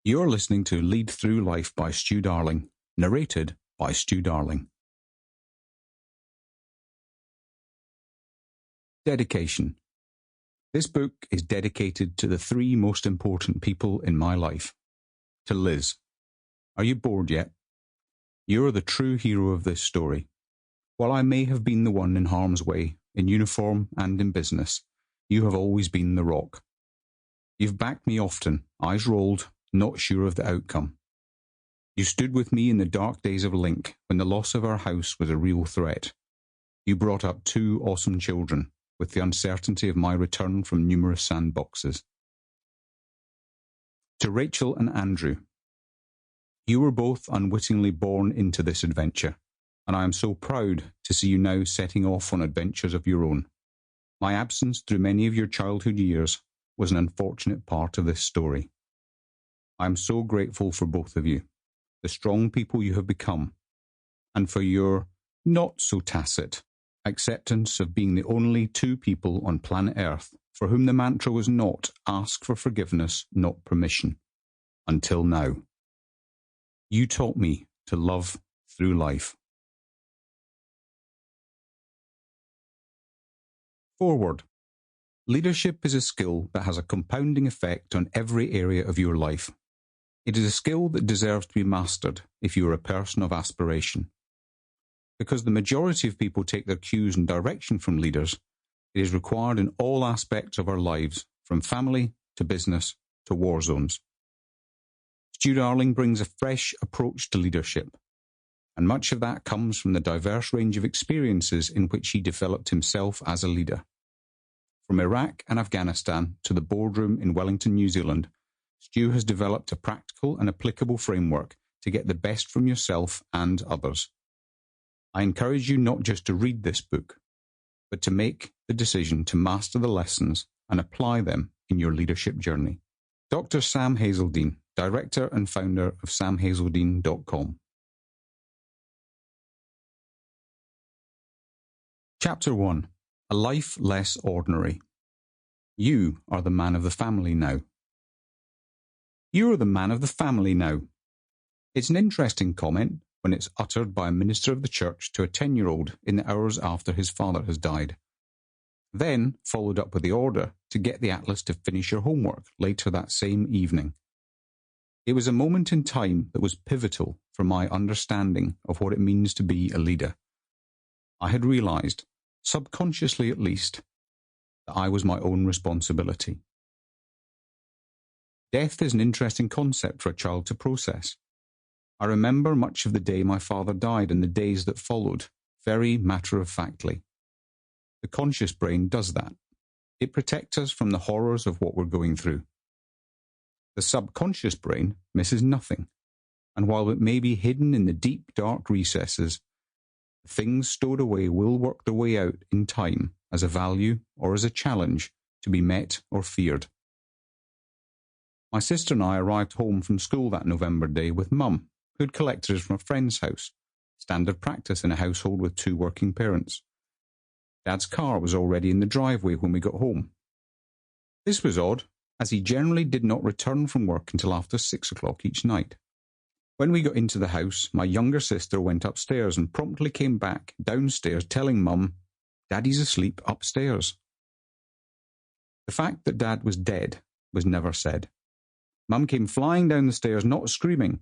You're listening to Lead Through Life by Stu Darling, narrated by Stu Darling. Dedication. This book is dedicated to the three most important people in my life. To Liz. Are you bored yet? You're the true hero of this story. While I may have been the one in harm's way, in uniform and in business, you have always been the rock. You've backed me often, eyes rolled, not sure of the outcome. You stood with me in the dark days of Link, when the loss of our house was a real threat. You brought up two awesome children, with the uncertainty of my return from numerous sandboxes. To Rachel and Andrew. You were both unwittingly born into this adventure, and I am so proud to see you now setting off on adventures of your own. My absence through many of your childhood years was an unfortunate part of this story. I am so grateful for both of you, the strong people you have become, and for your not-so-tacit acceptance of being the only two people on planet Earth for whom the mantra was not ask for forgiveness, not permission, until now. You taught me to love through life. Forward. Leadership is a skill that has a compounding effect on every area of your life. It is a skill that deserves to be mastered if you are a person of aspiration. Because the majority of people take their cues and direction from leaders, it is required in all aspects of our lives, from family to business to war zones. Stu Darling brings a fresh approach to leadership, and much of that comes from the diverse range of experiences in which he developed himself as a leader. From Iraq and Afghanistan to the boardroom in Wellington, New Zealand, Stu has developed a practical and applicable framework to get the best from yourself and others. I encourage you not just to read this book, but to make the decision to master the lessons and apply them in your leadership journey. Dr. Sam Hazeldine, Director and founder of samhazeldine.com. Chapter 1. A Life Less Ordinary. You are the man of the family now. You are the man of the family now. It's an interesting comment when it's uttered by a minister of the church to a 10-year-old in the hours after his father has died. Then followed up with the order to get the atlas to finish your homework later that same evening. It was a moment in time that was pivotal for my understanding of what it means to be a leader. I had realized, subconsciously at least, that I was my own responsibility. Death is an interesting concept for a child to process. I remember much of the day my father died and the days that followed, very matter-of-factly. The conscious brain does that. It protects us from the horrors of what we're going through. The subconscious brain misses nothing, and while it may be hidden in the deep, dark recesses, the things stowed away will work their way out in time as a value or as a challenge to be met or feared. My sister and I arrived home from school that November day with Mum, who'd collected us from a friend's house, standard practice in a household with two working parents. Dad's car was already in the driveway when we got home. This was odd, as he generally did not return from work until after 6 o'clock each night. When we got into the house, my younger sister went upstairs and promptly came back downstairs telling Mum, "Daddy's asleep upstairs." The fact that Dad was dead was never said. Mum came flying down the stairs, not screaming,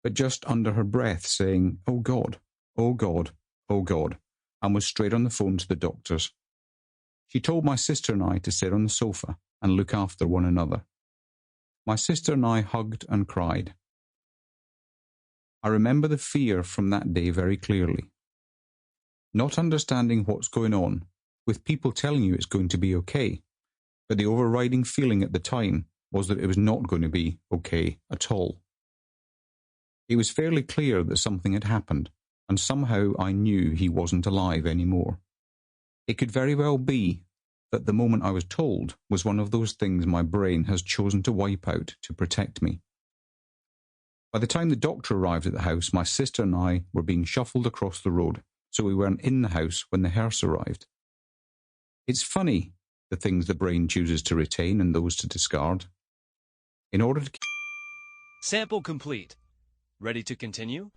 but just under her breath saying, "Oh God, oh God, oh God," and was straight on the phone to the doctors. She told my sister and I to sit on the sofa and look after one another. My sister and I hugged and cried. I remember the fear from that day very clearly. Not understanding what's going on, with people telling you it's going to be okay, but the overriding feeling at the time was that it was not going to be okay at all. It was fairly clear that something had happened, and somehow I knew he wasn't alive anymore. It could very well be that the moment I was told was one of those things my brain has chosen to wipe out to protect me. By the time the doctor arrived at the house, my sister and I were being shuffled across the road, so we weren't in the house when the hearse arrived. It's funny, the things the brain chooses to retain and those to discard. In order to Sample complete. Ready to continue?